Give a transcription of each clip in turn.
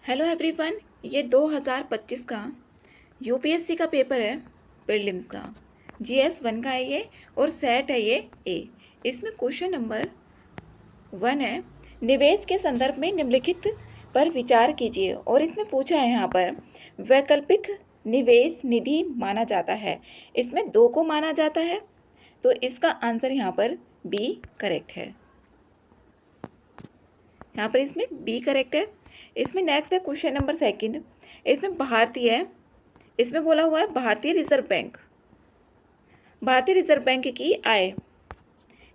Hello everyone. ये 2025 का UPSC का पेपर है, प्रीलिम्स का। जीएस 1 का है ये, और सेट है ये ए। इसमें क्वेश्चन नंबर 1 है, निवेश के संदर्भ में निम्नलिखित पर विचार कीजिए। और इसमें पूछा है यहाँ पर, वैकल्पिक निवेश निधि माना जाता है। इसमें 2 को माना जाता है, तो इसका आंसर यहाँ पर बी करेक्ट है। यहाँ पर इसमें बी करेक्ट है। इसमें नेक्स्ट है क्वेश्चन नंबर 2। इसमें इसमें बोला हुआ है भारतीय रिजर्व बैंक। भारतीय रिजर्व बैंक की आय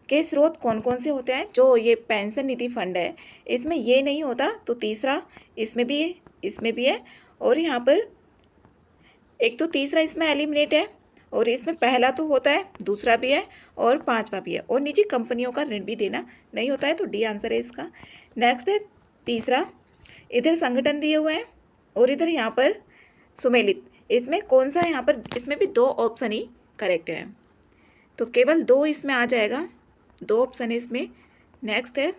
के स्रोत कौन कौन से होते हैं? जो ये पेंशन निधि फंड है, इसमें ये नहीं होता, तो तीसरा इसमें भी है, इसमें भी है। और यहाँ पर एक तो तीसरा इसमें एलिमिनेट है, और इसमें पहला तो होता है, दूसरा भी है और पांचवा भी है। और निजी कंपनियों का ऋण भी देना नहीं होता है, तो डी आंसर है इसका। नेक्स्ट है तीसरा, इधर संगठन दिए हुए हैं और इधर यहाँ पर सुमेलित। इसमें कौन सा है? यहाँ पर इसमें भी 2 ऑप्शन ही करेक्ट है, तो केवल 2 इसमें आ जाएगा, 2 ऑप्शन है इसमें। नेक्स्ट है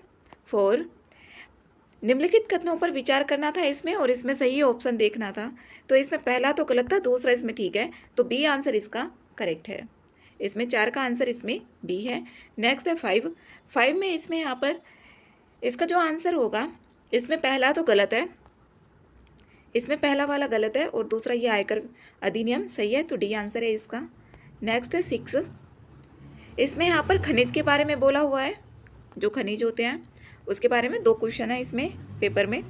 4, निम्नलिखित कथनों पर विचार करना था इसमें, और इसमें सही ऑप्शन देखना था। तो इसमें पहला तो गलत था, दूसरा इसमें ठीक है, तो बी आंसर इसका करेक्ट है। इसमें 4 का आंसर इसमें बी है। नेक्स्ट है 5 में इसमें यहाँ पर इसका जो आंसर होगा, इसमें पहला तो गलत है, इसमें पहला वाला गलत है, और दूसरा ये आयकर अधिनियम सही है, तो डी आंसर है इसका। नेक्स्ट है 6, इसमें यहाँ पर खनिज के बारे में बोला हुआ है, जो खनिज होते हैं उसके बारे में 2 क्वेश्चन है इसमें पेपर में।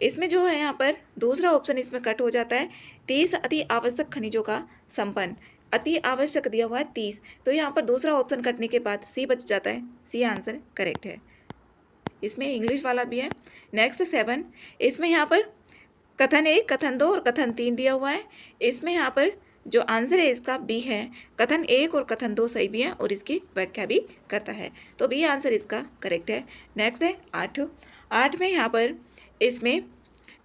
इसमें जो है यहाँ पर दूसरा ऑप्शन इसमें कट हो जाता है, 30 अति आवश्यक खनिजों का संपन्न। अति आवश्यक दिया हुआ है 30, तो यहाँ पर दूसरा ऑप्शन कटने के बाद सी बच जाता है, सी आंसर करेक्ट है। इसमें इंग्लिश वाला भी है। नेक्स्ट 7, इसमें यहाँ पर कथन 1, कथन 2 और कथन 3 दिया हुआ है। इसमें यहाँ पर जो आंसर है इसका बी है, कथन 1 और कथन 2 सही भी है और इसकी व्याख्या भी करता है, तो बी आंसर इसका करेक्ट है। नेक्स्ट है 8 में यहाँ पर इसमें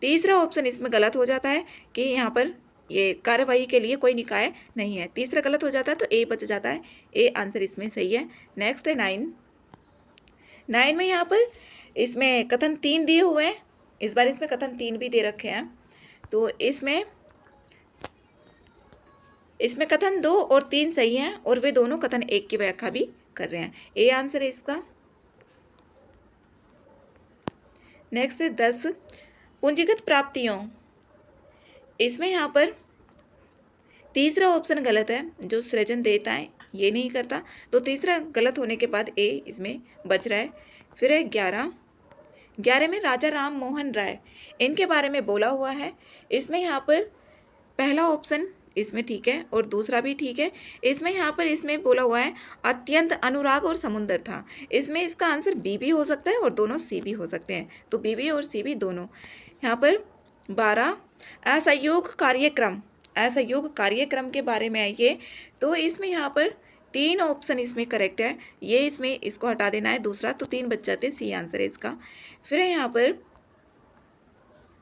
तीसरा ऑप्शन इसमें गलत हो जाता है कि यहाँ पर ये कार्यवाही के लिए कोई निकाय नहीं है, तीसरा गलत हो जाता है, तो ए बच जाता है, ए आंसर इसमें सही है। नेक्स्ट है 9 में यहाँ पर इसमें कथन 3 दिए हुए हैं, इस बार इसमें कथन 3 भी दे रखे हैं, तो इसमें कथन 2 और 3 सही हैं, और वे दोनों कथन 1 की व्याख्या भी कर रहे हैं, ए आंसर है इसका। नेक्स्ट है 10, पूंजीगत प्राप्तियों। इसमें यहाँ पर तीसरा ऑप्शन गलत है, जो सृजन देता है ये नहीं करता, तो तीसरा गलत होने के बाद ए इसमें बच रहा है। फिर है 11 में राजा राम मोहन राय, इनके बारे में बोला हुआ है। इसमें यहाँ पर पहला ऑप्शन इसमें ठीक है और दूसरा भी ठीक है। इसमें यहाँ पर इसमें बोला हुआ है अत्यंत अनुराग और समुंदर था, इसमें इसका आंसर बी भी हो सकता है और दोनों सी भी हो सकते हैं, तो बी भी और सी भी दोनों। यहाँ पर 12, असहयोग कार्यक्रम के बारे में है ये, तो इसमें यहाँ पर 3 ऑप्शन इसमें करेक्ट है, ये इसमें इसको हटा देना है दूसरा, तो 3 बच जाते, सी आंसर है इसका। फिर है यहाँ पर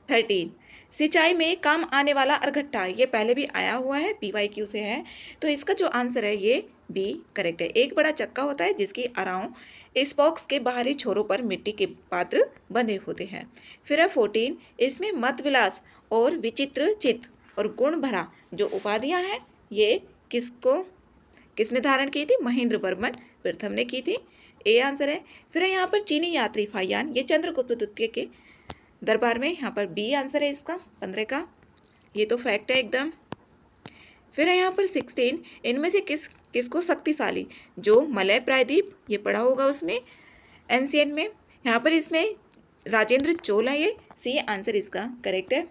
13, सिंचाई में काम आने वाला अरघट्टा, ये पहले भी आया हुआ है, PYQ से है, तो इसका जो आंसर है ये बी करेक्ट है। एक बड़ा चक्का होता है जिसकी अराउंड स्पॉक्स के बाहरी छोरों पर मिट्टी के पात्र बंधे होते हैं। फिर है 14, इसमें मत विलास और विचित्र चित्त और गुण भरा जो उपाधियां हैं, ये किसने धारण की थी? महेंद्र वर्मन प्रथम ने की थी, ए आंसर है। फिर है यहाँ पर चीनी यात्री फायान, ये चंद्रगुप्त द्वितीय के दरबार में, यहाँ पर बी आंसर है इसका 15 का, ये तो फैक्ट है एकदम। फिर है यहाँ पर 16, इनमें से किसको शक्तिशाली, जो मलय प्रायद्वीप, ये पढ़ा होगा उसमें एंशियंट में, यहाँ पर इसमें राजेंद्र चोल है, ये सी आंसर इसका करेक्ट है।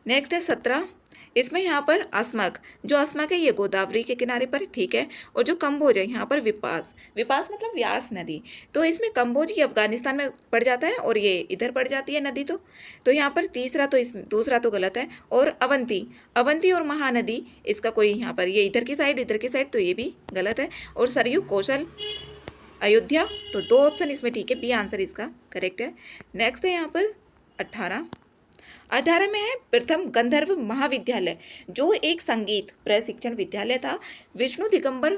नेक्स्ट है 17, इसमें यहाँ पर अस्मक, जो अस्मक है ये गोदावरी के किनारे पर ठीक है, और जो कंबोज है यहाँ पर विपास मतलब व्यास नदी, तो इसमें कंबोज की अफगानिस्तान में पड़ जाता है और ये इधर पड़ जाती है नदी, तो यहाँ पर तीसरा तो इसमें दूसरा तो गलत है। और अवंती और महानदी, इसका कोई यहाँ पर ये इधर की साइड, तो ये भी गलत है। और सरयू कौशल अयोध्या, तो 2 ऑप्शन इसमें ठीक है, बी आंसर इसका करेक्ट है। नेक्स्ट है यहाँ पर 18 में है प्रथम गंधर्व महाविद्यालय, जो एक संगीत प्रशिक्षण विद्यालय था, विष्णु दिगंबर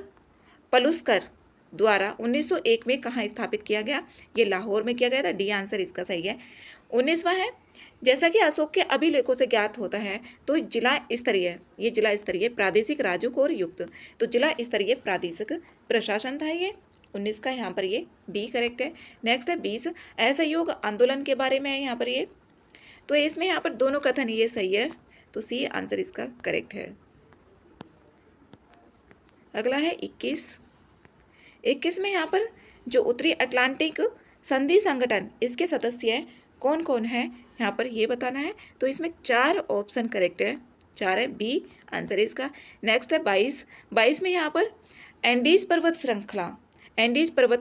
पलुस्कर द्वारा 1901 में कहाँ स्थापित किया गया? ये लाहौर में किया गया था, डी आंसर इसका सही है। 19वां है, जैसा कि अशोक के अभिलेखों से ज्ञात होता है तो जिला स्तरीय प्रादेशिक राज्यों को युक्त, तो जिला स्तरीय प्रादेशिक प्रशासन था ये 19 का, यहाँ पर ये बी करेक्ट है। नेक्स्ट है 20, असहयोग आंदोलन के बारे में है यहाँ पर ये, तो इसमें यहाँ पर दोनों कथन ये सही है, तो सी आंसर इसका करेक्ट है। अगला है 21 में यहाँ पर जो उत्तरी अटलांटिक संधि संगठन इसके सदस्य कौन कौन है यहाँ पर ये बताना है, तो इसमें 4 ऑप्शन करेक्ट है, 4 है, बी आंसर है इसका। नेक्स्ट है 22 में यहाँ पर एंडीज पर्वत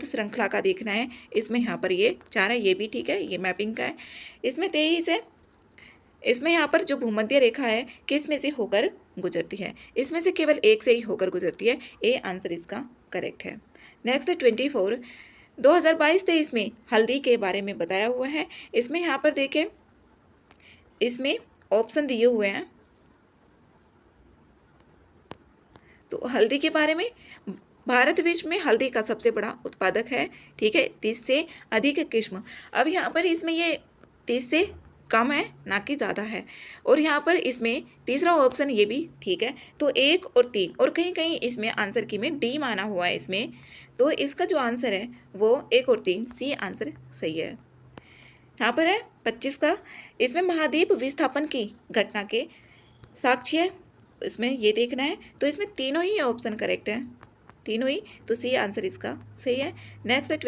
श्रृंखला का देखना है, इसमें यहाँ पर ये 4 है, ये भी ठीक है, ये मैपिंग का है। इसमें 23 है, इसमें यहाँ पर जो भूमध्य रेखा है किस में से होकर गुजरती है, इसमें से केवल एक से ही होकर गुजरती है, ए आंसर इसका करेक्ट है। नेक्स्ट है 24, 2022-23 में हल्दी के बारे में बताया हुआ है, इसमें यहाँ पर देखें, इसमें ऑप्शन दिए हुए हैं, तो हल्दी के बारे में, भारत विश्व में हल्दी का सबसे बड़ा उत्पादक है, ठीक है, 30 से अधिक किस्म। अब यहाँ पर इसमें ये 30 से कम है ना कि ज़्यादा है, और यहाँ पर इसमें तीसरा ऑप्शन ये भी ठीक है, तो 1 और 3, और कहीं कहीं इसमें आंसर की में डी माना हुआ है इसमें, तो इसका जो आंसर है वो 1 और 3, सी आंसर सही है। यहाँ पर है 25 का, इसमें महाद्वीप विस्थापन की घटना के साक्ष्य है, इसमें ये देखना है, तो इसमें तीनों ही ऑप्शन करेक्ट है, तीनों ही, तो सी आंसर इसका सही है। नेक्स्ट है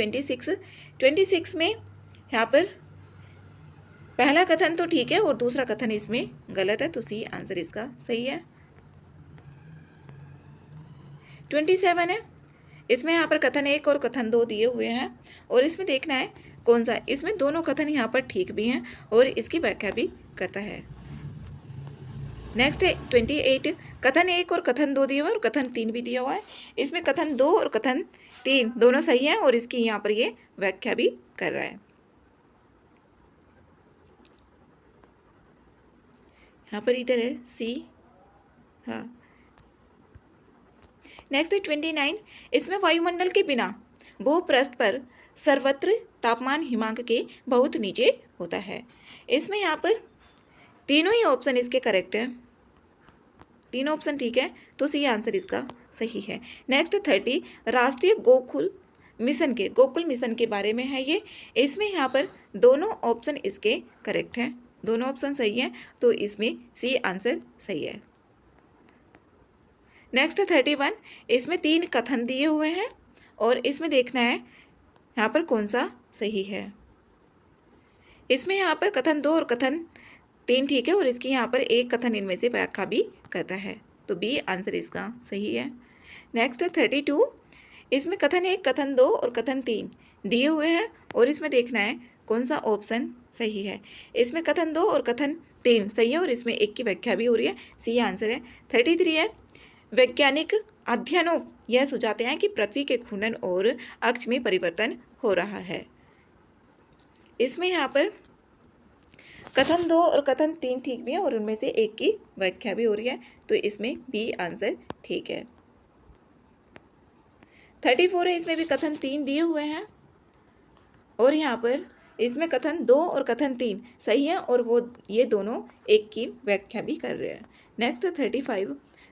26 में यहाँ पर पहला कथन तो ठीक है और दूसरा कथन इसमें गलत है, तो सी आंसर इसका सही है। 27 है, इसमें यहाँ पर कथन 1 और कथन 2 दिए हुए हैं, और इसमें देखना है कौन सा, इसमें दोनों कथन यहाँ पर ठीक भी हैं और इसकी व्याख्या भी करता है। नेक्स्ट है 28, कथन 1 और कथन 2 दिए हुए और कथन 3 भी दिया हुआ है, इसमें कथन 2 और कथन 3 दोनों सही हैं और इसकी यहाँ पर ये व्याख्या भी कर रहा है। यहाँ पर इधर है सी, हाँ। नेक्स्ट है 29, इसमें वायुमंडल के बिना भूपृष्ठ पर सर्वत्र तापमान हिमांक के बहुत नीचे होता है, इसमें यहाँ पर तीनों ही ऑप्शन इसके करेक्ट है, तीनों ऑप्शन ठीक है, तो सी आंसर इसका सही है। नेक्स्ट 30, राष्ट्रीय गोकुल मिशन के बारे में है ये, इसमें यहाँ पर दोनों ऑप्शन इसके करेक्ट हैं, दोनों ऑप्शन सही है, तो इसमें सी आंसर सही है। नेक्स्ट 31, इसमें 3 कथन दिए हुए हैं और इसमें देखना है यहाँ पर कौन सा सही है, इसमें यहाँ पर कथन 2 और कथन 3 ठीक है और इसकी यहाँ पर एक कथन इनमें से व्याख्या भी करता है, तो बी आंसर इसका सही है। नेक्स्ट 32, इसमें कथन 1, कथन 2 और कथन 3 दिए हुए हैं और इसमें देखना है कौन सा ऑप्शन सही है, इसमें कथन 2 और कथन 3 सही है और इसमें एक की व्याख्या भी हो रही है, सी आंसर है। 33 है, वैज्ञानिक अध्ययनों यह सुझाते हैं कि पृथ्वी के घूर्णन और अक्ष में परिवर्तन हो रहा है, इसमें यहाँ पर कथन 2 और कथन 3 ठीक भी है और उनमें से एक की व्याख्या भी हो रही है, तो इसमें बी आंसर ठीक है। 34 है, इसमें भी कथन 3 दिए हुए हैं और यहाँ पर इसमें कथन 2 और कथन 3 सही है और वो ये दोनों एक की व्याख्या भी कर रहे हैं। नेक्स्ट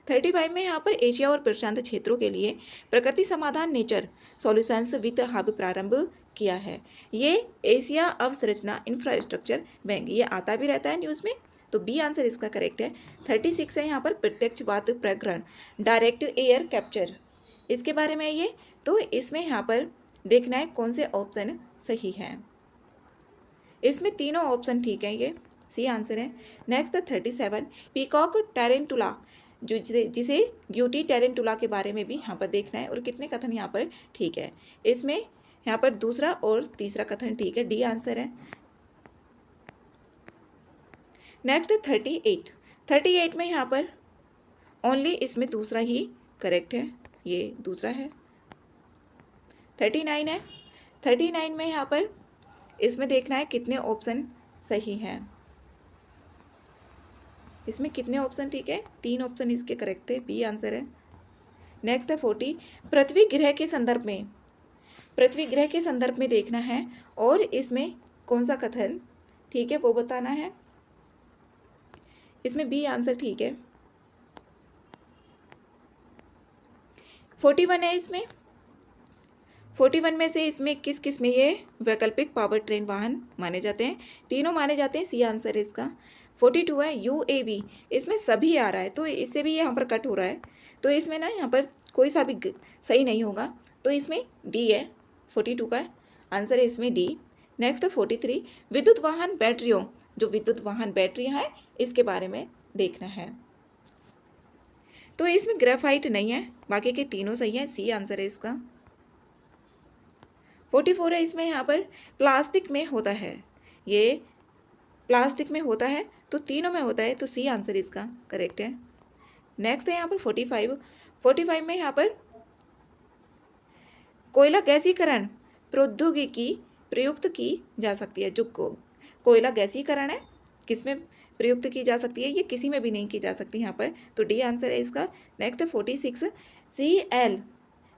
35 में यहाँ पर एशिया और प्रशांत क्षेत्रों के लिए प्रकृति समाधान नेचर सॉल्यूशंस विद हब प्रारंभ किया है, ये एशिया अवसंरचना इंफ्रास्ट्रक्चर बैंक, ये आता भी रहता है न्यूज़ में, तो बी आंसर इसका करेक्ट है। 36 है यहाँ पर प्रत्यक्षवाद प्रकरण डायरेक्ट एयर कैप्चर, इसके बारे में ये, तो इसमें यहाँ पर देखना है कौन से ऑप्शन सही है, इसमें तीनों ऑप्शन ठीक है, ये सी आंसर है। नेक्स्ट 37, पीकॉक टेरेंटुला जिसे ग्यूटी टेरेंटुला के बारे में भी यहाँ पर देखना है और कितने कथन यहाँ पर ठीक है, इसमें यहाँ पर दूसरा और तीसरा कथन ठीक है, डी आंसर है। नेक्स्ट 38 में यहाँ पर ओनली इसमें दूसरा ही करेक्ट है, ये दूसरा है। 39 है, 39 में यहाँ पर इसमें देखना है कितने ऑप्शन सही हैं, इसमें कितने ऑप्शन ठीक है, 3 ऑप्शन इसके करेक्ट थे, बी आंसर है। नेक्स्ट है 40, पृथ्वी ग्रह के संदर्भ में देखना है और इसमें कौन सा कथन ठीक है वो बताना है। इसमें बी आंसर ठीक है। 41 है इसमें। 41 में से इसमें किस किस में ये वैकल्पिक पावर ट्रेन वाहन माने जाते हैं? तीनों माने जाते हैं, सी आंसर है इसका। 42 है UAV, इसमें सभी आ रहा है तो इससे भी यहाँ पर कट हो रहा है, तो इसमें ना यहाँ पर कोई सा भी सही नहीं होगा, तो इसमें डी है। 42 का आंसर है इसमें डी। नेक्स्ट है 43, विद्युत वाहन बैटरियों, जो विद्युत वाहन बैटरियाँ हैं इसके बारे में देखना है। तो इसमें ग्रेफाइट नहीं है, बाकी के तीनों सही है, सी आंसर है इसका। 44 है इसमें यहाँ पर प्लास्टिक में होता है, ये प्लास्टिक में होता है तो तीनों में होता है, तो सी आंसर इसका करेक्ट है। नेक्स्ट है यहाँ पर 45 में यहाँ पर कोयला गैसीकरण प्रौद्योगिकी प्रयुक्त की जा सकती है। जो कोयला गैसीकरण है किसमें प्रयुक्त की जा सकती है? ये किसी में भी नहीं की जा सकती यहाँ पर, तो डी आंसर है इसका। नेक्स्ट है 46,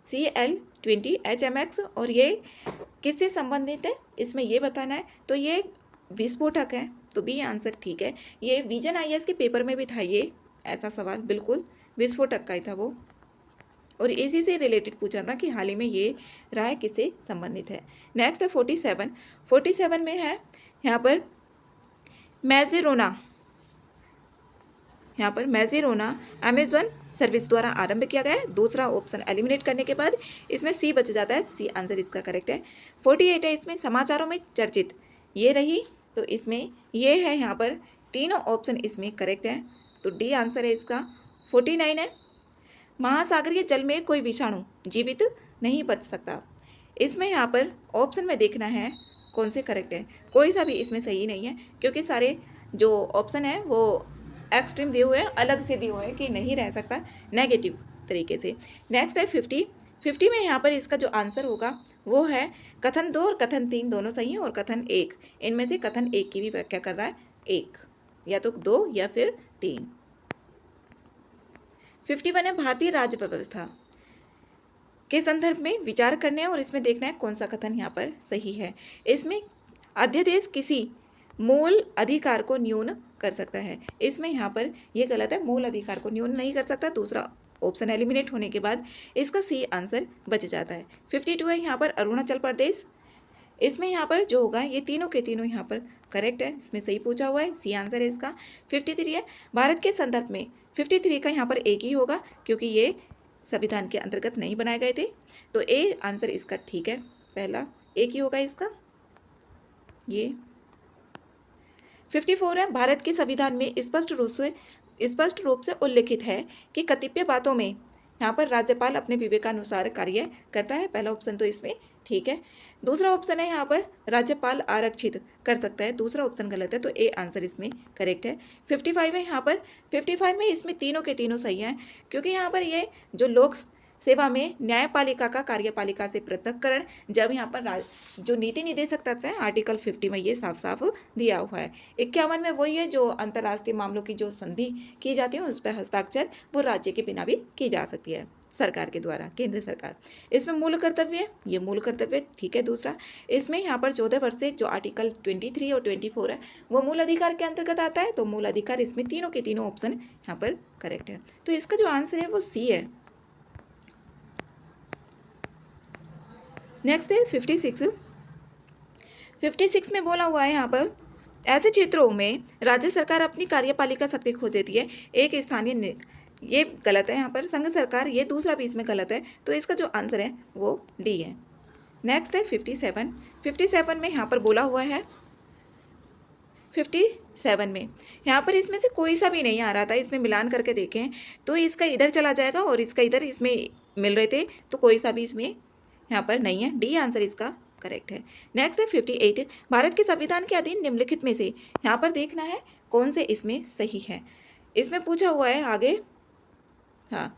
CL20 HMX, और ये किससे संबंधित है इसमें ये बताना है, तो ये विस्फोटक है, तो बी आंसर ठीक है। ये विजन IAS के पेपर में भी था ये ऐसा सवाल, बिल्कुल विस्फोटक का ही था वो, और इसी से रिलेटेड पूछा था कि हाल ही में ये राय किससे संबंधित है। नेक्स्ट है 47 में है यहाँ पर मैजिरोना अमेजॉन सर्विस द्वारा आरंभ किया गया है। दूसरा ऑप्शन एलिमिनेट करने के बाद इसमें सी बच जाता है, सी आंसर इसका करेक्ट है। 48 है इसमें समाचारों में चर्चित, ये रही, तो इसमें ये है यहाँ पर तीनों ऑप्शन इसमें करेक्ट है, तो डी आंसर है इसका। 49 है महासागरीय जल में कोई विषाणु जीवित नहीं बच सकता, इसमें यहाँ पर ऑप्शन में देखना है कौन से करेक्ट है, कोई सा भी इसमें सही नहीं है क्योंकि सारे जो ऑप्शन है वो एक्सट्रीम दिए हुए हैं, अलग से दिए हुए हैं कि नहीं रह सकता नेगेटिव तरीके से। नेक्स्ट है 50 में यहाँ पर इसका जो आंसर होगा वो है कथन 2 और कथन 3 दोनों सही है, और कथन 1, इनमें से कथन 1 की भी व्याख्या कर रहा है 1, या तो 2 या फिर 3। 51 है भारतीय राज्य व्यवस्था के संदर्भ में विचार करने हैं, और इसमें देखना है कौन सा कथन यहाँ पर सही है। इसमें अध्यादेश किसी मूल अधिकार को न्यून कर सकता है, इसमें यहाँ पर ये गलत है, मूल अधिकार को न्यून नहीं कर सकता, दूसरा ऑप्शन एलिमिनेट होने के बाद इसका सी आंसर बच जाता है। 52 है यहाँ पर अरुणाचल प्रदेश, इसमें यहाँ पर जो होगा ये तीनों के तीनों यहाँ पर करेक्ट है, इसमें सही पूछा हुआ है, सी आंसर है इसका। 53 है भारत के संदर्भ में, 53 का यहाँ पर एक ही होगा क्योंकि ये संविधान के अंतर्गत नहीं बनाए गए थे, तो ए आंसर इसका ठीक है, पहला एक ही होगा इसका ये। 54 है भारत के संविधान में स्पष्ट रूप से उल्लिखित है कि कतिपय बातों में यहाँ पर राज्यपाल अपने विवेकानुसार कार्य करता है, पहला ऑप्शन तो इसमें ठीक है। दूसरा ऑप्शन है यहाँ पर राज्यपाल आरक्षित कर सकता है, दूसरा ऑप्शन गलत है, तो ए आंसर इसमें करेक्ट है। 55 है यहाँ पर, 55 में इसमें तीनों के तीनों सही हैं क्योंकि यहाँ पर ये जो लोक सेवा में न्यायपालिका का कार्यपालिका से पृथक्करण, जब यहाँ पर जो नीति निदेशक तत्व है आर्टिकल 50 में ये साफ साफ दिया हुआ है। 51 में वही है जो अंतर्राष्ट्रीय मामलों की जो संधि की जाती है उस पर हस्ताक्षर वो राज्य के बिना भी की जा सकती है सरकार के द्वारा, केंद्र सरकार। इसमें मूल कर्तव्य है, ये मूल कर्तव्य ठीक है। दूसरा इसमें यहाँ पर 14 वर्ष से जो आर्टिकल 23 और 24 है वो मूल अधिकार के अंतर्गत आता है, तो मूल अधिकार इसमें तीनों के तीनों ऑप्शन यहाँ पर करेक्ट है, तो इसका जो आंसर है वो सी है। नेक्स्ट है 56 में बोला हुआ है यहाँ पर ऐसे क्षेत्रों में राज्य सरकार अपनी कार्यपालिका शक्ति खो देती है, एक स्थानीय, ये गलत है यहाँ पर, संघ सरकार, ये दूसरा भी इसमें गलत है, तो इसका जो आंसर है वो डी है। नेक्स्ट है 57 में यहाँ पर बोला हुआ है 57 में यहाँ पर इसमें से कोई सा भी नहीं आ रहा था, इसमें मिलान करके देखें तो इसका इधर चला जाएगा और इसका इधर इसमें मिल रहे थे, तो कोई सा भी इसमें यहाँ पर नहीं है, डी आंसर इसका करेक्ट है। नेक्स्ट है 58 भारत के संविधान के अधीन निम्नलिखित में से यहाँ पर देखना है कौन से इसमें सही है। इसमें पूछा हुआ है आगे, हाँ,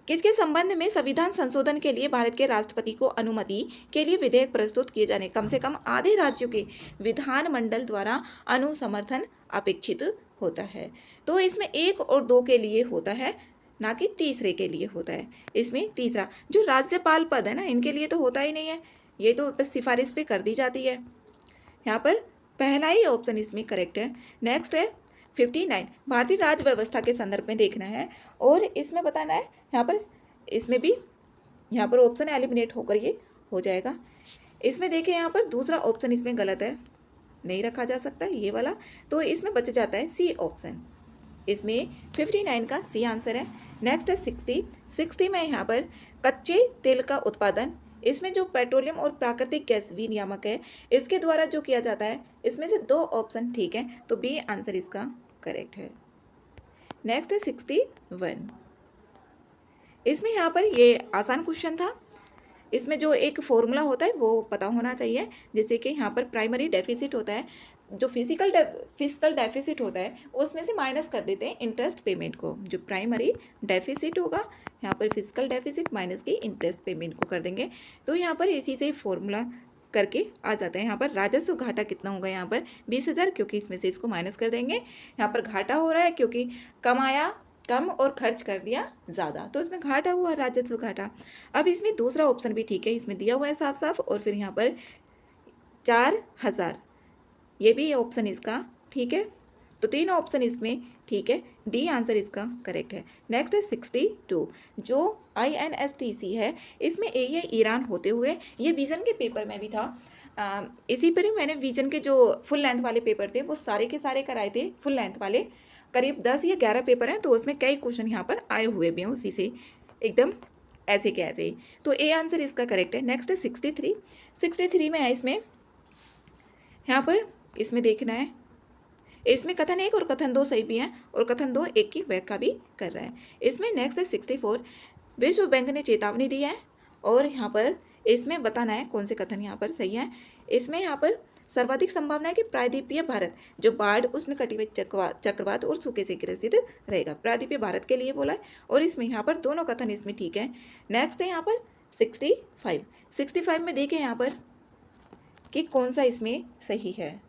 किसके संबंध में संविधान संशोधन के लिए भारत के राष्ट्रपति को अनुमति के लिए विधेयक प्रस्तुत किए जाने कम से कम आधे राज्यों के विधानमंडल द्वारा अनुसमर्थन अपेक्षित होता है, तो इसमें 1 और 2 के लिए होता है, ना कि तीसरे के लिए होता है। इसमें तीसरा जो राज्यपाल पद है ना, इनके लिए तो होता ही नहीं है, ये तो बस सिफारिश पे कर दी जाती है। यहाँ पर पहला ही ऑप्शन इसमें करेक्ट है। नेक्स्ट है 59, भारतीय राज्य व्यवस्था के संदर्भ में देखना है और इसमें बताना है। यहाँ पर इसमें भी यहाँ पर ऑप्शन एलिमिनेट होकर ये हो जाएगा। इसमें देखिए यहाँ पर दूसरा ऑप्शन इसमें गलत है, नहीं रखा जा सकता ये वाला, तो इसमें बच जाता है सी ऑप्शन। इसमें 59 का सी आंसर है। नेक्स्ट है 60 में यहाँ पर कच्चे तेल का उत्पादन, इसमें जो पेट्रोलियम और प्राकृतिक गैस विनियामक है इसके द्वारा जो किया जाता है, इसमें से 2 ऑप्शन ठीक है, तो बी आंसर इसका करेक्ट है। नेक्स्ट है 61, इसमें यहाँ पर ये आसान क्वेश्चन था। इसमें जो एक फॉर्मूला होता है वो पता होना चाहिए, जैसे कि यहाँ पर प्राइमरी डेफिसिट होता है, जो फिजिकल डेफिसिट होता है उसमें से माइनस कर देते हैं इंटरेस्ट पेमेंट को। जो प्राइमरी डेफिसिट होगा यहाँ पर फिजिकल डेफिसिट माइनस के इंटरेस्ट पेमेंट को कर देंगे, तो यहाँ पर इसी से फॉर्मूला करके आ जाता है। यहाँ पर राजस्व घाटा कितना होगा, यहाँ पर 20,000, क्योंकि इसमें से इसको माइनस कर देंगे। यहाँ पर घाटा हो रहा है क्योंकि कमाया कम और खर्च कर दिया ज़्यादा, तो इसमें घाटा हुआ, राजस्व घाटा। अब इसमें दूसरा ऑप्शन भी ठीक है, इसमें दिया हुआ है साफ साफ, और फिर यहाँ पर 4,000, ये भी ऑप्शन इसका ठीक है, तो 3 ऑप्शन इसमें ठीक है, डी आंसर इसका करेक्ट है। नेक्स्ट है 62, जो INSTC है, इसमें ये ईरान होते हुए, ये विजन के पेपर में भी था। इसी पर ही मैंने विजन के जो फुल लेंथ वाले पेपर थे वो सारे के सारे कराए थे, फुल लेंथ वाले करीब 10 या 11 पेपर हैं, तो उसमें कई क्वेश्चन यहाँ पर आए हुए भी हैं उसी से एकदम ऐसे के ऐसे ही, तो ए आंसर इसका करेक्ट है। नेक्स्ट है 63 में है, इसमें यहाँ पर इसमें देखना है, इसमें कथन 1 और कथन 2 सही भी हैं और कथन 2 एक की व्याख्या भी कर रहा है। इसमें नेक्स्ट है 64, विश्व बैंक ने चेतावनी दी है और यहाँ पर इसमें बताना है कौन से कथन यहाँ पर सही है। इसमें यहाँ पर सर्वाधिक संभावना है कि प्रायद्वीपीय भारत जो बाढ़, उष्णकटिबंधीय चक्रवात और सूखे से ग्रसित रहेगा, प्रायद्वीपीय भारत के लिए बोला है, और इसमें यहाँ पर दोनों कथन इसमें ठीक है। नेक्स्ट है यहाँ पर 65 में देखें यहाँ पर कि कौन सा इसमें सही है।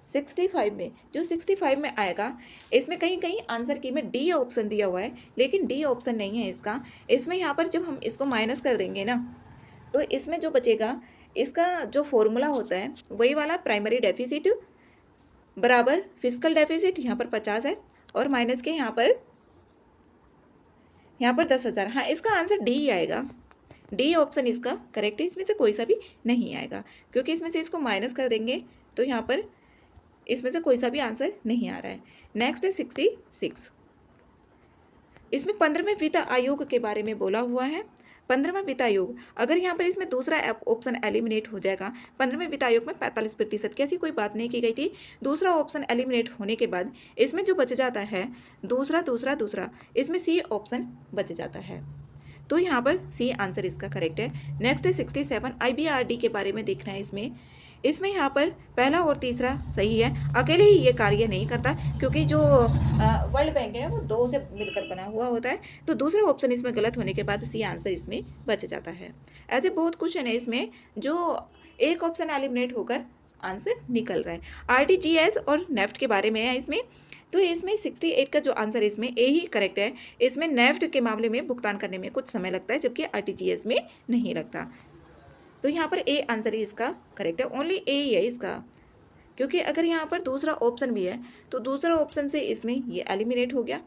65 में, जो 65 में आएगा, इसमें कहीं कहीं आंसर की में डी ऑप्शन दिया हुआ है, लेकिन डी ऑप्शन नहीं है इसका। इसमें यहाँ पर जब हम इसको माइनस कर देंगे ना, तो इसमें जो बचेगा, इसका जो फॉर्मूला होता है वही वाला, प्राइमरी डेफिसिट बराबर फिजिकल डेफिसिट, यहाँ पर 50 है, और माइनस के यहाँ पर 10,000। हाँ, इसका आंसर डी ही आएगा, डी ऑप्शन इसका करेक्ट है, इसमें से कोई सा भी नहीं आएगा, क्योंकि इसमें से इसको माइनस कर देंगे तो यहाँ पर इसमें से कोई सा भी आंसर नहीं आ रहा है। नेक्स्ट है 66, इसमें 15वें वित्त आयोग के बारे में बोला हुआ है। 15वां वित्त आयोग, अगर यहाँ पर इसमें दूसरा ऑप्शन एलिमिनेट हो जाएगा, 15वें वित्त आयोग में 45% की ऐसी कोई बात नहीं की गई थी। दूसरा ऑप्शन एलिमिनेट होने के बाद इसमें जो बच जाता है दूसरा, इसमें सी ऑप्शन बच जाता है, तो यहाँ पर सी आंसर इसका करेक्ट है। नेक्स्ट है 67, IBRD के बारे में देखना है। इसमें यहाँ पर पहला और तीसरा सही है, अकेले ही ये कार्य नहीं करता, क्योंकि जो वर्ल्ड बैंक है वो 2 से मिलकर बना हुआ होता है, तो दूसरा ऑप्शन इसमें गलत होने के बाद सी आंसर इसमें बच जाता है। ऐसे बहुत क्वेश्चन है इसमें जो एक ऑप्शन एलिमिनेट होकर आंसर निकल रहा है। RTGS और नेफ्ट के बारे में है इसमें, तो इसमें 68 का जो आंसर इसमें ए ही करेक्ट है। इसमें नेफ्ट के मामले में भुगतान करने में कुछ समय लगता है, जबकि RTGS में नहीं लगता, तो यहाँ पर ए आंसर ही इसका करेक्ट है, ओनली ए ही है इसका, क्योंकि अगर यहाँ पर दूसरा ऑप्शन भी है तो दूसरा ऑप्शन से इसमें ये एलिमिनेट हो गया,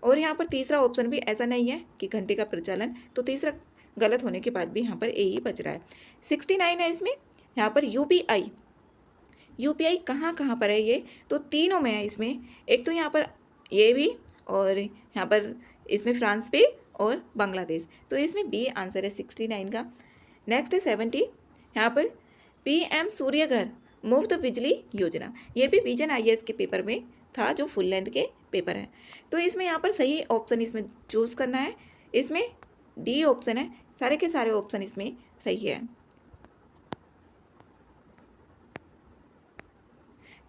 और यहाँ पर तीसरा ऑप्शन भी ऐसा नहीं है कि घंटे का प्रचलन, तो तीसरा गलत होने के बाद भी यहाँ पर ए ही बच रहा है। 69 है इसमें, यहाँ पर यूपीआई कहाँ पर है ये, तो तीनों में है इसमें, एक तो यहाँ पर ये भी, और यहाँ पर इसमें फ्रांस पे और बांग्लादेश, तो इसमें बी आंसर है 69 का। नेक्स्ट है 70, यहाँ पर PM सूर्यघर मुफ्त बिजली योजना, ये भी विजन IAS के पेपर में था, जो फुल लेंथ के पेपर हैं, तो इसमें यहाँ पर सही ऑप्शन इसमें चूज़ करना है। इसमें डी ऑप्शन है, सारे के सारे ऑप्शन इसमें सही है।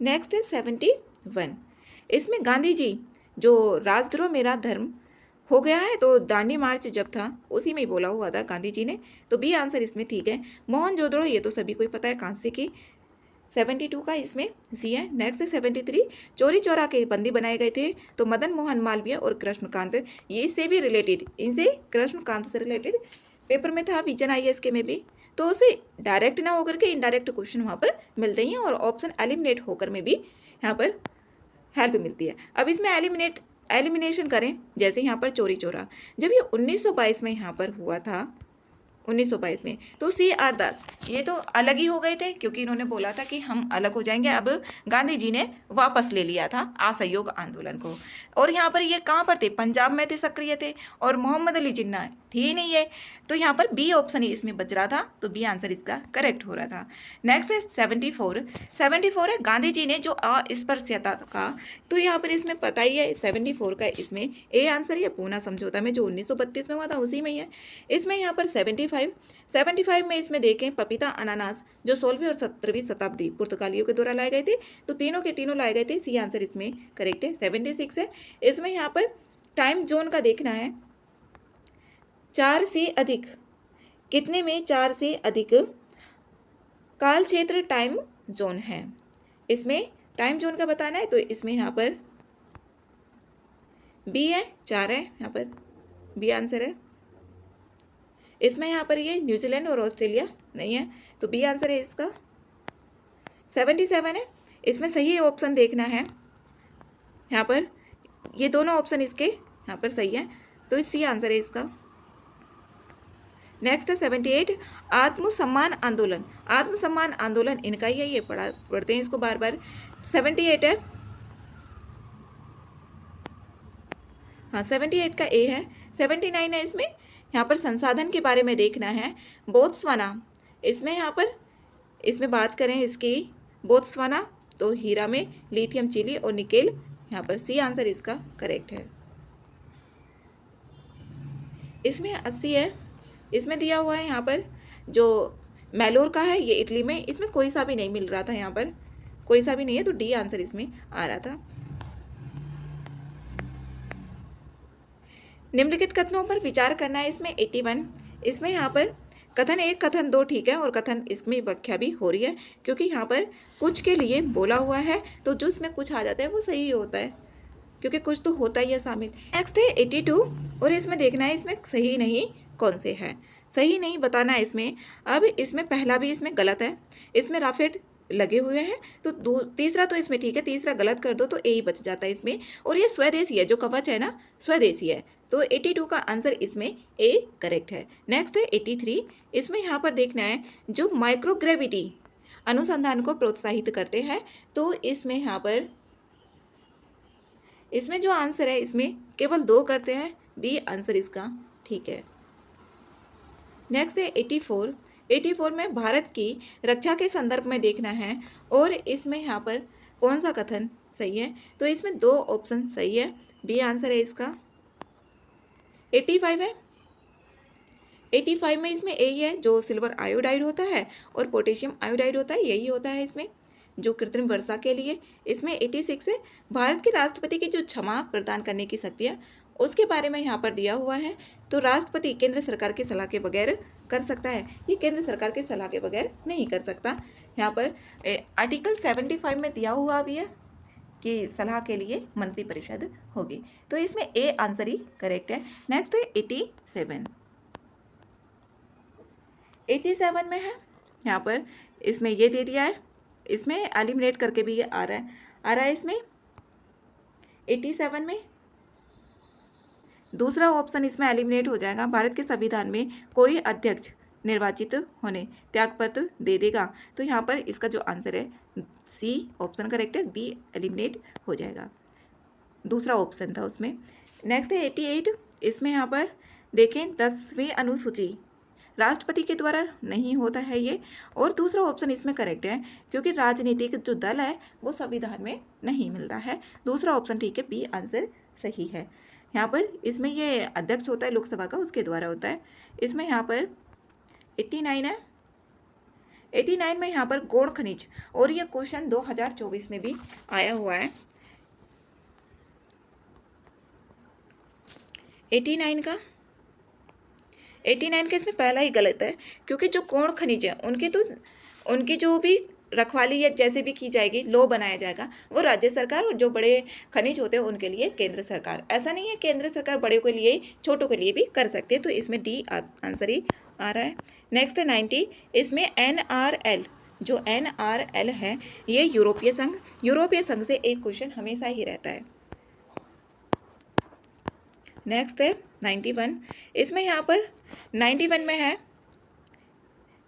नेक्स्ट है 71, इसमें गांधी जी जो राजद्रोह मेरा धर्म हो गया है, तो दांडी मार्च जब था उसी में ही बोला हुआ था गांधी जी ने, तो बी आंसर इसमें ठीक है। मोहनजोदड़ो, ये तो सभी को ही पता है, कांसे की, 72 का इसमें सी है। नेक्स्ट है 73, चोरी चोरा के बंदी बनाए गए थे, तो मदन मोहन मालवीय और कृष्णकांत, ये इससे भी रिलेटेड, इनसे कृष्णकांत से रिलेटेड पेपर में था विजन IAS के में भी, तो उसे डायरेक्ट ना होकर के इनडायरेक्ट क्वेश्चन वहाँ पर मिलते ही हैं और ऑप्शन एलिमिनेट होकर में भी यहाँ पर हेल्प मिलती है। अब इसमें एलिमिनेशन करें, जैसे यहाँ पर चोरी चोरा, जब ये 1922 में यहाँ पर हुआ था, 1922 में, तो CR दास ये तो अलग ही हो गए थे, क्योंकि इन्होंने बोला था कि हम अलग हो जाएंगे। अब गांधी जी ने वापस ले लिया था असहयोग आंदोलन को, और यहाँ पर ये कहाँ पर थे, पंजाब में थे, सक्रिय थे, और मोहम्मद अली जिन्ना थी ही नहीं है, तो यहाँ पर बी ऑप्शन ही इसमें बच रहा था, तो बी आंसर इसका करेक्ट हो रहा था। नेक्स्ट है 74 है गांधी जी ने जो अस्पृश्यता का, तो यहाँ पर इसमें पता ही है 74 का इसमें ए आंसर है, पूना समझौता में जो 1932 में हुआ था उसी में ही है। इसमें यहाँ पर 75 में इसमें देखें पपीता अनानास जो 16वीं और 17वीं शताब्दी पुर्तगालियों के द्वारा लाए गए थे, तो तीनों के तीनों लाए गए थे, सी आंसर इसमें करेक्ट है। 76 है, इसमें यहाँ पर टाइम जोन का देखना है, 4 से अधिक, कितने में 4 से अधिक काल क्षेत्र टाइम जोन है, इसमें टाइम जोन का बताना है, तो इसमें यहाँ पर बी है, 4 है, यहाँ पर बी आंसर है। इसमें यहाँ पर ये न्यूजीलैंड और ऑस्ट्रेलिया नहीं है, तो बी आंसर है इसका। 77 है, इसमें सही ऑप्शन देखना है, यहाँ पर ये दोनों ऑप्शन इसके यहाँ पर सही है, तो सी आंसर है इसका। नेक्स्ट है 78 आत्मसम्मान आंदोलन इनका ही है, ये पढ़ते हैं इसको बार बार। 78 है, हाँ 78 का ए है। 79 है, इसमें यहाँ पर संसाधन के बारे में देखना है, बोत्सवाना, इसमें यहाँ पर इसमें बात करें इसकी बोत्सवाना, तो हीरा में लिथियम, चिली और निकेल, यहाँ पर सी आंसर इसका करेक्ट है। इसमें 80 है, इसमें दिया हुआ है यहाँ पर जो मैलोर का है, ये इटली में, इसमें कोई सा भी नहीं मिल रहा था, यहाँ पर कोई सा भी नहीं है, तो डी आंसर इसमें आ रहा था। निम्नलिखित कथनों पर विचार करना है, इसमें 81, इसमें यहाँ पर कथन 1 कथन 2 ठीक है, और कथन इसमें व्याख्या भी हो रही है, क्योंकि यहाँ पर कुछ के लिए बोला हुआ है, तो जो इसमें कुछ आ जाता है वो सही होता है, क्योंकि कुछ तो होता ही है शामिल। नेक्स्ट है 82, और इसमें देखना है इसमें सही नहीं कौन से है, सही नहीं बताना है इसमें। अब इसमें पहला भी इसमें गलत है, इसमें राफेट लगे हुए हैं, तो तीसरा तो इसमें ठीक है, तीसरा गलत कर दो तो ए ही बच जाता है इसमें, और ये स्वदेशी है, जो कवच है ना स्वदेशी है, तो 82 का आंसर इसमें ए करेक्ट है। नेक्स्ट है 83, इसमें यहाँ पर देखना है जो माइक्रोग्रेविटी अनुसंधान को प्रोत्साहित करते हैं, तो इसमें यहाँ पर इसमें जो आंसर है इसमें केवल 2 करते हैं, बी आंसर इसका ठीक है। नेक्स्ट है 84 में भारत की रक्षा के संदर्भ में देखना है, और इसमें यहाँ पर कौन सा कथन सही है, तो इसमें 2 ऑप्शन सही है, बी आंसर है इसका। 85 है, 85 में इसमें ए है, जो सिल्वर आयोडाइड होता है और पोटेशियम आयोडाइड होता है, यही होता है इसमें जो कृत्रिम वर्षा के लिए। इसमें 86 है, भारत के राष्ट्रपति की जो क्षमा प्रदान करने की शक्ति है उसके बारे में यहाँ पर दिया हुआ है, तो राष्ट्रपति केंद्र सरकार की सलाह के बगैर कर सकता है, ये केंद्र सरकार की सलाह के बगैर नहीं कर सकता। यहाँ पर आर्टिकल 75 में दिया हुआ भी है कि सलाह के लिए मंत्रिपरिषद होगी, तो इसमें ए आंसर ही करेक्ट है। नेक्स्ट है 87 में है, यहाँ पर इसमें ये दे दिया है, इसमें एलिमिनेट करके भी ये आ रहा है इसमें 87 में दूसरा ऑप्शन इसमें एलिमिनेट हो जाएगा, भारत के संविधान में कोई अध्यक्ष निर्वाचित होने त्यागपत्र दे देगा, तो यहाँ पर इसका जो आंसर है सी ऑप्शन करेक्ट है, बी एलिमिनेट हो जाएगा, दूसरा ऑप्शन था उसमें। नेक्स्ट है 88, इसमें यहाँ पर देखें 10वीं अनुसूची राष्ट्रपति के द्वारा नहीं होता है ये, और दूसरा ऑप्शन इसमें करेक्ट है, क्योंकि राजनीतिक जो दल है वो संविधान में नहीं मिलता है, दूसरा ऑप्शन ठीक है, बी आंसर सही है। यहाँ पर इसमें ये अध्यक्ष होता है लोकसभा का, उसके द्वारा होता है। इसमें यहाँ पर 89 है, 89 में यहाँ पर गौण खनिज, और ये क्वेश्चन 2024 में भी आया हुआ है। 89 का इसमें पहला ही गलत है, क्योंकि जो गौण खनिज है उनके जो भी रखवाली या जैसे भी की जाएगी, लॉ बनाया जाएगा, वो राज्य सरकार, और जो बड़े खनिज होते हैं उनके लिए केंद्र सरकार। ऐसा नहीं है केंद्र सरकार बड़े के लिए छोटों के लिए भी कर सकती है, तो इसमें डी आंसर ही आ रहा है। नेक्स्ट है 90, इसमें NRL, जो NRL है ये यूरोपीय संघ से एक क्वेश्चन हमेशा ही रहता है। नेक्स्ट है 91, इसमें यहाँ पर 91 में है,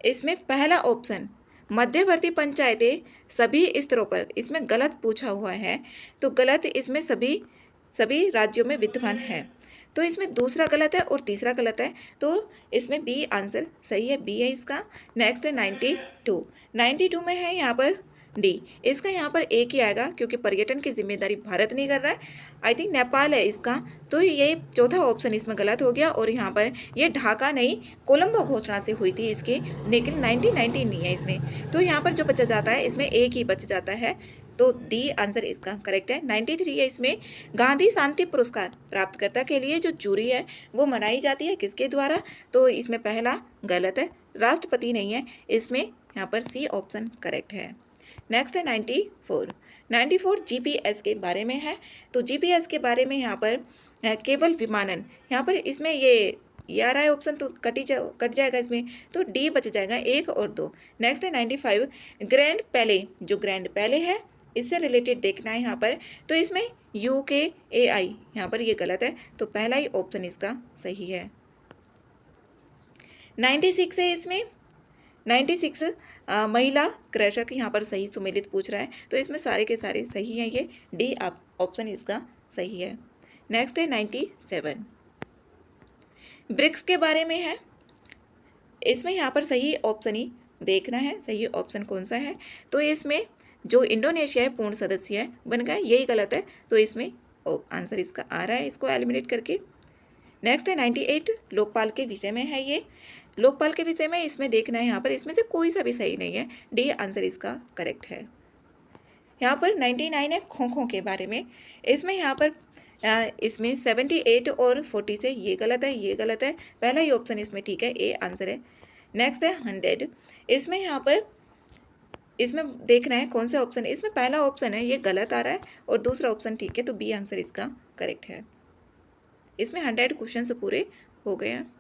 इसमें पहला ऑप्शन मध्यवर्ती पंचायतें सभी स्तरों पर, इसमें गलत पूछा हुआ है, तो गलत इसमें सभी राज्यों में विद्यमान है, तो इसमें दूसरा गलत है और तीसरा गलत है, तो इसमें बी आंसर सही है, बी है इसका। नेक्स्ट है 92 में है यहाँ पर डी, इसका यहाँ पर एक ही आएगा क्योंकि पर्यटन की जिम्मेदारी भारत नहीं कर रहा है, आई थिंक नेपाल है इसका, तो ये चौथा ऑप्शन इसमें गलत हो गया, और यहाँ पर ये ढाका नहीं कोलंबो घोषणा से हुई थी इसकी, लेकिन 1919 नहीं है इसमें, तो यहाँ पर जो बचा जाता है इसमें एक ही बच जाता है, तो डी आंसर इसका करेक्ट है। 93 है, इसमें गांधी शांति पुरस्कार प्राप्तकर्ता के लिए जो जूरी है वो मनाई जाती है किसके द्वारा, तो इसमें पहला गलत है, राष्ट्रपति नहीं है, इसमें यहाँ पर सी ऑप्शन करेक्ट है। नेक्स्ट है 94 GPS के बारे में है, तो GPS के बारे में यहाँ पर केवल विमानन, यहाँ पर इसमें ये आ रहा है ऑप्शन, तो कट जाएगा इसमें, तो डी बच जाएगा 1 और 2। नेक्स्ट है 95 ग्रैंड पैले, जो ग्रैंड पैले है इससे रिलेटेड देखना है यहाँ पर, तो इसमें UKAI, यहाँ पर ये गलत है, तो पहला ही ऑप्शन इसका सही है। 96 है, इसमें 96 महिला कृषक यहाँ पर सही सुमेलित पूछ रहा है, तो इसमें सारे के सारे सही हैं, ये डी ऑप्शन इसका सही है। नेक्स्ट है 97 ब्रिक्स के बारे में है, इसमें यहाँ पर सही ऑप्शन ही देखना है, सही ऑप्शन कौन सा है, तो इसमें जो इंडोनेशिया है पूर्ण सदस्य बन गया, यही गलत है, तो इसमें आंसर इसका आ रहा है, इसको एलिमिनेट करके। नेक्स्ट है 98 लोकपाल के विषय में है, ये लोकपाल के विषय में इसमें देखना है, यहाँ पर इसमें से कोई सा भी सही नहीं है, डी आंसर इसका करेक्ट है। यहाँ पर 99 है खो के बारे में, इसमें यहाँ पर इसमें 78 और 40 से ये गलत है, ये गलत है, पहला ही ऑप्शन इसमें ठीक है, ए आंसर है। नेक्स्ट है 100, इसमें यहाँ पर इसमें देखना है कौन सा ऑप्शन, इसमें पहला ऑप्शन है ये गलत आ रहा है और दूसरा ऑप्शन ठीक है, तो बी आंसर इसका करेक्ट है। इसमें 100 क्वेश्चन पूरे हो गए हैं।